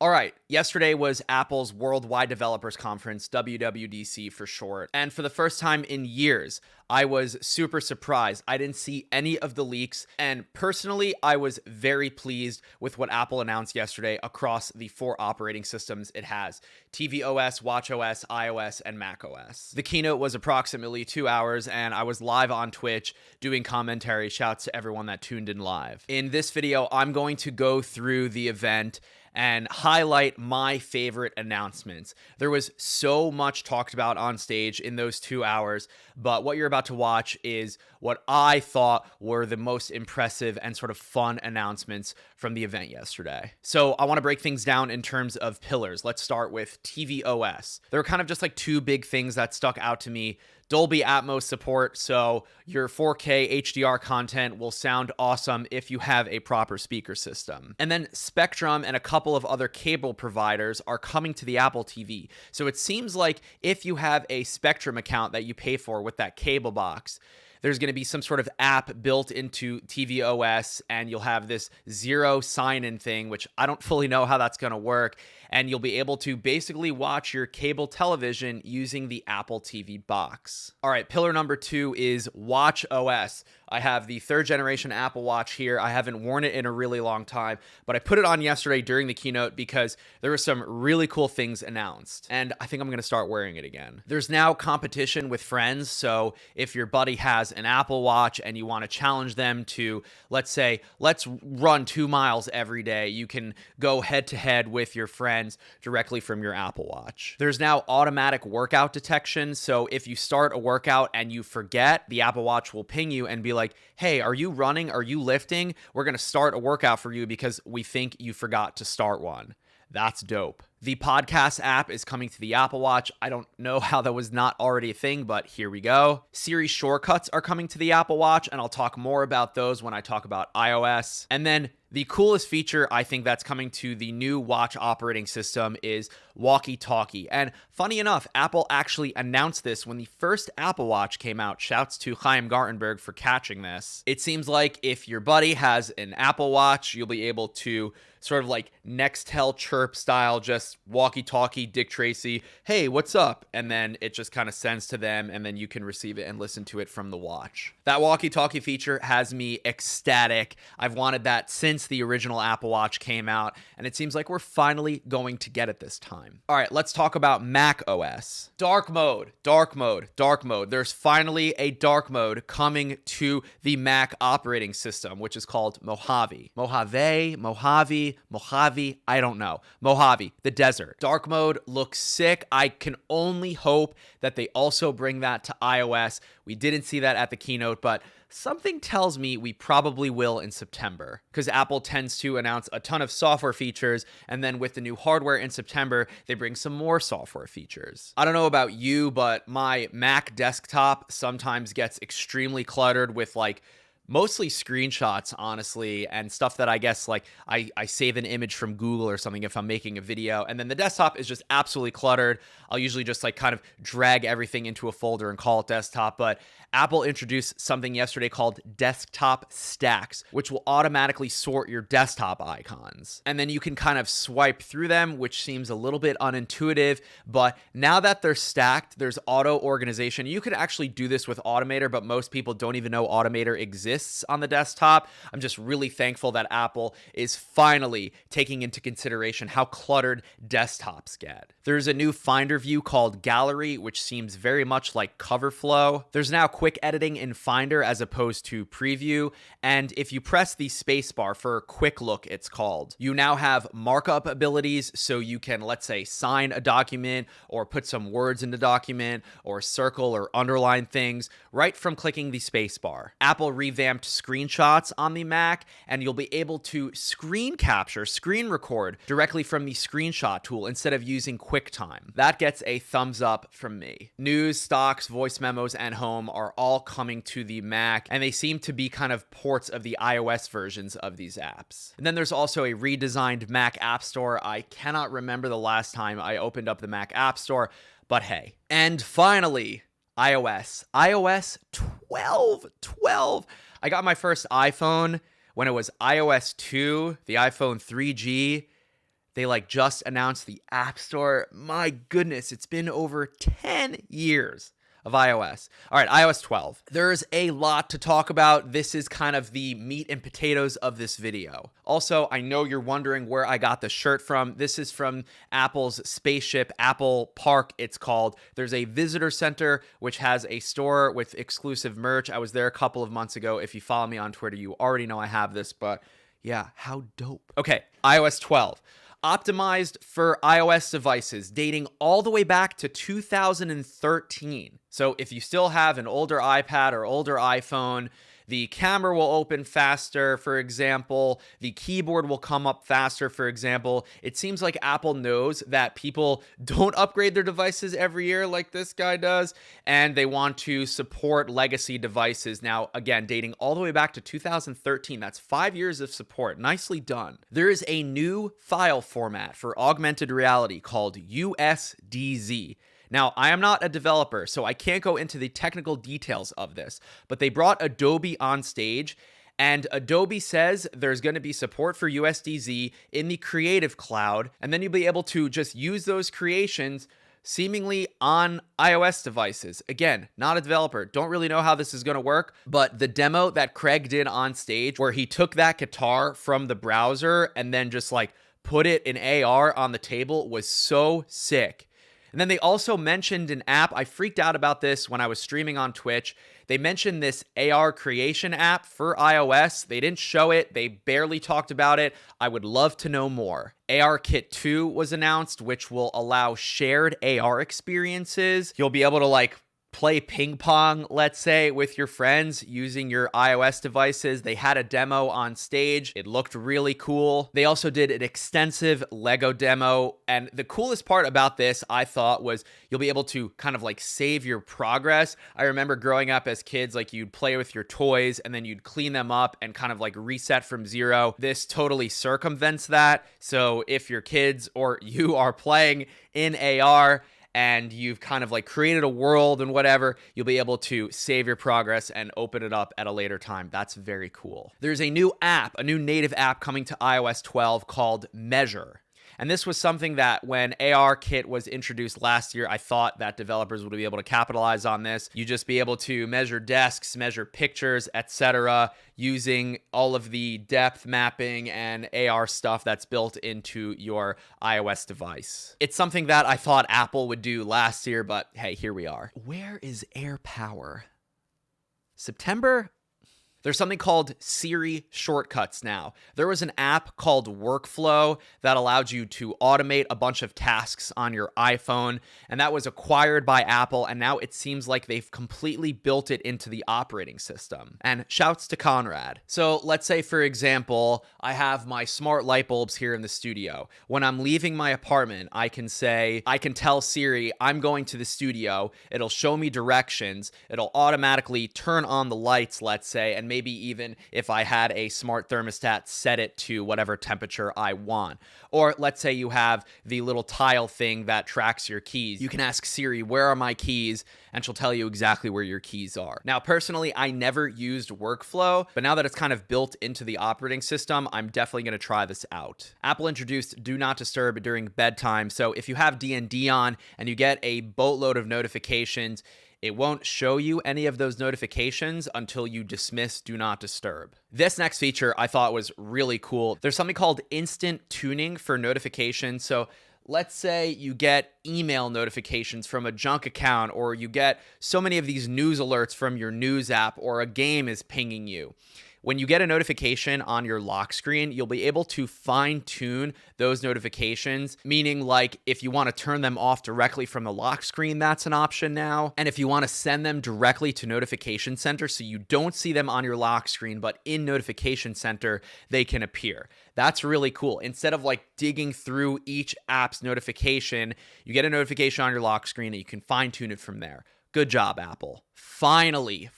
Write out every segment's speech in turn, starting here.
All right, yesterday was Apple's Worldwide Developers Conference, WWDC for short. And for the first time in years, I was super surprised. I didn't see any of the leaks. And personally, I was very pleased with what Apple announced yesterday across the 4 operating systems it has: tvOS, watchOS, iOS, and macOS. The keynote was approximately 2 hours, and I was live on Twitch doing commentary. Shouts to everyone that tuned in live. In this video, I'm going to go through the event and highlight my favorite announcements. There was so much talked about on stage in those 2 hours, but what you're about to watch is what I thought were the most impressive and sort of fun announcements from the event yesterday. So I want to break things down in terms of pillars. Let's start with tvOS. There were kind of just like 2 big things that stuck out to me. Dolby Atmos support, so your 4K HDR content will sound awesome if you have a proper speaker system. And then Spectrum and a couple of other cable providers are coming to the Apple TV. So it seems like if you have a Spectrum account that you pay for with that cable box, there's going to be some sort of app built into tvOS, and you'll have this zero sign-in thing, which I don't fully know how that's going to work. And you'll be able to basically watch your cable television using the Apple TV box. All right, pillar number 2 is watchOS. I have the 3rd generation Apple Watch here. I haven't worn it in a really long time, but I put it on yesterday during the keynote because there were some really cool things announced, and I think I'm going to start wearing it again. There's now competition with friends, so if your buddy has an Apple Watch and you want to challenge them to, let's say, let's run 2 miles every day, you can go head to head with your friends directly from your Apple Watch. There's now automatic workout detection, so if you start a workout and you forget, the Apple Watch will ping you and be like, hey, are you running? Are you lifting? We're going to start a workout for you because we think you forgot to start one. That's dope. The podcast app is coming to the Apple Watch. I don't know how that was not already a thing, but here we go. Siri shortcuts are coming to the Apple Watch, and I'll talk more about those when I talk about iOS. And then the coolest feature I think that's coming to the new watch operating system is walkie-talkie. And funny enough, Apple actually announced this when the first Apple Watch came out. Shouts to Chaim Gartenberg for catching this. It seems like if your buddy has an Apple Watch, you'll be able to sort of like Nextel chirp style, just walkie-talkie Dick Tracy, hey, what's up? And then it just kind of sends to them, and then you can receive it and listen to it from the watch. That walkie-talkie feature has me ecstatic. I've wanted that since the original Apple Watch came out, and it seems like we're finally going to get it this time. All right, let's talk about Mac OS. Dark mode, dark mode, dark mode. There's finally a dark mode coming to the Mac operating system, which is called Mojave. Mojave, I don't know. Mojave, the desert. Dark mode looks sick. I can only hope that they also bring that to iOS. We didn't see that at the keynote, but something tells me we probably will in September, because Apple tends to announce a ton of software features, and then with the new hardware in September, they bring some more software features. I don't know about you, but my Mac desktop sometimes gets extremely cluttered with like mostly screenshots, honestly, and stuff that I guess like I save an image from Google or something if I'm making a video, and then the desktop is just absolutely cluttered. I'll usually just like kind of drag everything into a folder and call it desktop, but Apple introduced something yesterday called Desktop Stacks, which will automatically sort your desktop icons. And then you can kind of swipe through them, which seems a little bit unintuitive, but now that they're stacked, there's auto organization. You can actually do this with Automator, but most people don't even know Automator exists on the desktop. I'm just really thankful that Apple is finally taking into consideration how cluttered desktops get. There's a new Finder view called Gallery, which seems very much like CoverFlow. There's now quick editing in Finder as opposed to Preview, and if you press the spacebar for Quick Look, it's called, you now have markup abilities, so you can, let's say, sign a document or put some words in the document or circle or underline things right from clicking the spacebar. Apple revamped screenshots on the Mac, and you'll be able to screen capture, screen record directly from the screenshot tool instead of using QuickTime. That gets a thumbs up from me. News, stocks, voice memos, and home are all coming to the Mac, and they seem to be kind of ports of the iOS versions of these apps. And then there's also a redesigned Mac App Store. I cannot remember the last time I opened up the Mac App Store, but hey. And finally, iOS 12. I got my first iPhone when it was iOS 2, the iPhone 3G. They like just announced the App Store. My goodness, it's been over 10 years of iOS. All right, iOS 12. There's a lot to talk about. This is kind of the meat and potatoes of this video. Also, I know you're wondering where I got the shirt from. This is from Apple's Spaceship, Apple Park, it's called. There's a visitor center, which has a store with exclusive merch. I was there a couple of months ago. If you follow me on Twitter, you already know I have this, but yeah, how dope. Okay, iOS 12. Optimized for iOS devices dating all the way back to 2013. So if you still have an older iPad or older iPhone, the camera will open faster, for example. The keyboard will come up faster, for example. It seems like Apple knows that people don't upgrade their devices every year like this guy does, and they want to support legacy devices. Now, again, dating all the way back to 2013. That's 5 years of support. Nicely done. There is a new file format for augmented reality called USDZ. Now, I am not a developer, so I can't go into the technical details of this, but they brought Adobe on stage, and Adobe says there's going to be support for USDZ in the Creative Cloud, and then you'll be able to just use those creations seemingly on iOS devices. Again, not a developer, don't really know how this is going to work, but the demo that Craig did on stage where he took that guitar from the browser and then just like put it in AR on the table was so sick. And then they also mentioned an app. I freaked out about this when I was streaming on Twitch. They mentioned this AR creation app for iOS. They didn't show it. They barely talked about it. I would love to know more. AR Kit 2 was announced, which will allow shared AR experiences. You'll be able to like play ping pong, let's say, with your friends using your iOS devices. They had a demo on stage. It looked really cool. They also did an extensive Lego demo. And the coolest part about this, I thought, was you'll be able to kind of like save your progress. I remember growing up as kids, like you'd play with your toys and then you'd clean them up and kind of like reset from zero. This totally circumvents that. So if your kids or you are playing in AR, and you've kind of like created a world and whatever, you'll be able to save your progress and open it up at a later time. That's very cool. There's a new app, a new native app coming to iOS 12 called Measure. And this was something that when AR Kit was introduced last year, I thought that developers would be able to capitalize on this. You just be able to measure desks, measure pictures, etc., using all of the depth mapping and AR stuff that's built into your iOS device. It's something that I thought Apple would do last year, but hey, here we are. Where is AirPower? September? There's something called Siri shortcuts now. There was an app called Workflow that allowed you to automate a bunch of tasks on your iPhone, and that was acquired by Apple, and now it seems like they've completely built it into the operating system. And shouts to Conrad. So let's say, for example, I have my smart light bulbs here in the studio. When I'm leaving my apartment, I can tell Siri, I'm going to the studio. It'll show me directions. It'll automatically turn on the lights, let's say, and maybe even if I had a smart thermostat, set it to whatever temperature I want. Or let's say you have the little tile thing that tracks your keys. You can ask Siri, where are my keys? And she'll tell you exactly where your keys are. Now, personally, I never used Workflow, but now that it's kind of built into the operating system, I'm definitely going to try this out. Apple introduced Do Not Disturb during bedtime. So if you have D&D on and you get a boatload of notifications, it won't show you any of those notifications until you dismiss Do Not Disturb. This next feature I thought was really cool. There's something called instant tuning for notifications. So let's say you get email notifications from a junk account, or you get so many of these news alerts from your news app, or a game is pinging you. When you get a notification on your lock screen, you'll be able to fine tune those notifications, meaning like if you want to turn them off directly from the lock screen, that's an option now. And if you want to send them directly to Notification Center so you don't see them on your lock screen, but in Notification Center, they can appear. That's really cool. Instead of like digging through each app's notification, you get a notification on your lock screen and you can fine tune it from there. Good job, Apple. Finally,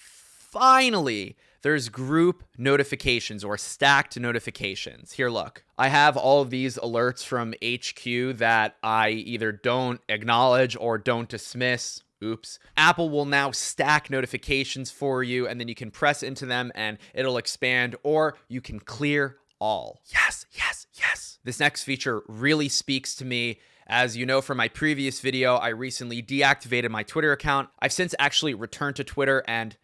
there's group notifications or stacked notifications. Here, look. I have all of these alerts from HQ that I either don't acknowledge or don't dismiss. Oops. Apple will now stack notifications for you, and then you can press into them and it'll expand, or you can clear all. Yes. This next feature really speaks to me. As you know from my previous video, I recently deactivated my Twitter account. I've since actually returned to Twitter, and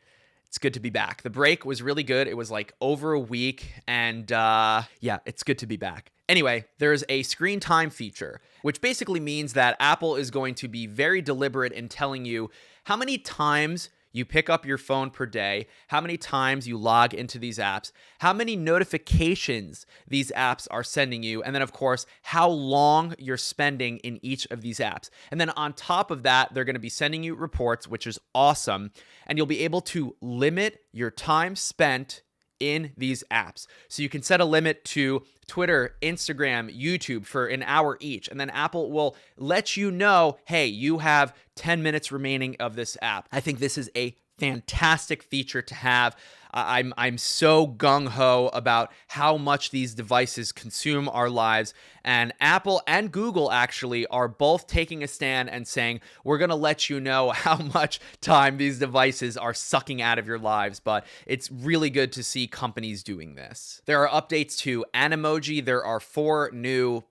it's good to be back. The break was really good. It was like over a week, and yeah, it's good to be back. Anyway, there's a screen time feature, which basically means that Apple is going to be very deliberate in telling you how many times you pick up your phone per day, how many times you log into these apps, how many notifications these apps are sending you, and then, of course, how long you're spending in each of these apps. And then on top of that, they're going to be sending you reports, which is awesome, and you'll be able to limit your time spent in these apps. So you can set a limit to Twitter, Instagram, YouTube for an hour each. And then Apple will let you know, hey, you have 10 minutes remaining of this app. I think this is a fantastic feature to have. I'm so gung-ho about how much these devices consume our lives, and Apple and Google actually are both taking a stand and saying, we're going to let you know how much time these devices are sucking out of your lives, but it's really good to see companies doing this. There are updates to Animoji. There are 4 new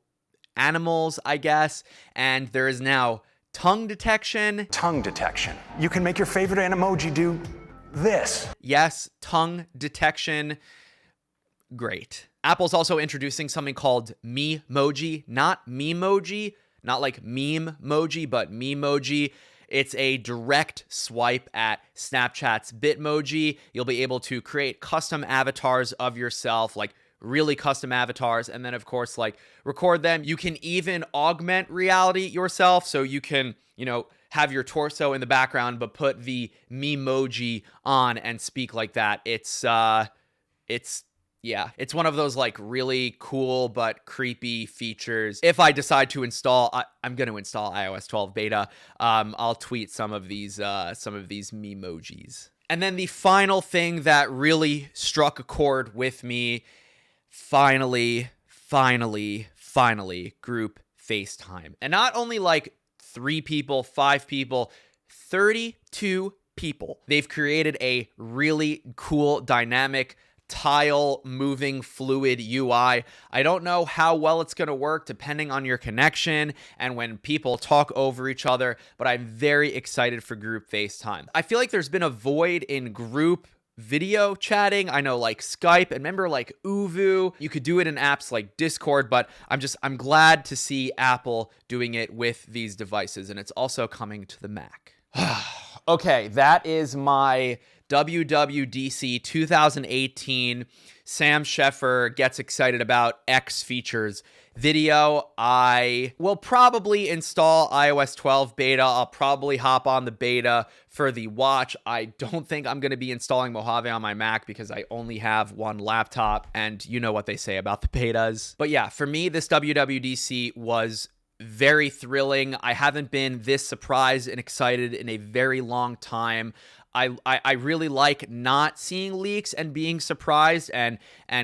animals, I guess, and there is now tongue detection. Tongue detection. You can make your favorite Animoji do this. Yes, tongue detection. Great. Apple's also introducing something called Memoji, not Memoji, not like meme-moji, but Memoji. It's a direct swipe at Snapchat's Bitmoji. You'll be able to create custom avatars of yourself, like really custom avatars, and then of course like record them. You can even augment reality yourself, so you can, you know, have your torso in the background but put the Memoji on and speak like that. It's one of those like really cool but creepy features. If I decide to install, I'm going to install iOS 12 beta. I'll tweet some of these Memojis. And then the final thing that really struck a chord with me, finally, group FaceTime. And not only like 3 people, 5 people, 32 people. They've created a really cool, dynamic, tile moving fluid UI. I don't know how well it's going to work depending on your connection and when people talk over each other, but I'm very excited for group FaceTime. I feel like there's been a void in group video chatting. I know like Skype, and remember like Uvu, you could do it in apps like Discord, but I'm glad to see Apple doing it with these devices, and it's also coming to the Mac. Okay, that is my WWDC 2018 Sam Sheffer gets excited about X features video. I will probably install iOS 12 beta. I'll probably hop on the beta for the watch. I don't think I'm going to be installing Mojave on my Mac because I only have one laptop, and you know what they say about the betas. But yeah, for me, this WWDC was very thrilling. I haven't been this surprised and excited in a very long time. I really like not seeing leaks and being surprised and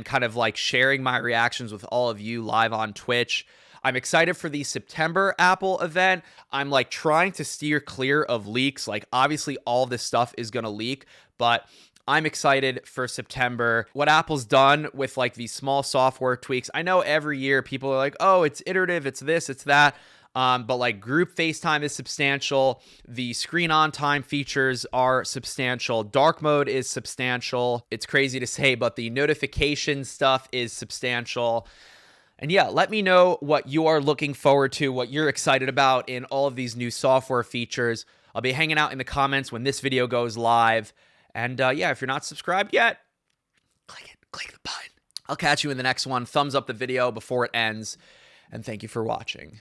kind of like sharing my reactions with all of you live on Twitch. I'm excited for the September Apple event. I'm like trying to steer clear of leaks. Like obviously all this stuff is going to leak, but I'm excited for September. What Apple's done with like these small software tweaks. I know every year people are like, oh, it's iterative, it's this, it's that. But like group FaceTime is substantial. The screen on time features are substantial. Dark mode is substantial. It's crazy to say, but the notification stuff is substantial. And yeah, let me know what you are looking forward to, what you're excited about in all of these new software features. I'll be hanging out in the comments when this video goes live. And yeah, if you're not subscribed yet, click the button. I'll catch you in the next one. Thumbs up the video before it ends. And thank you for watching.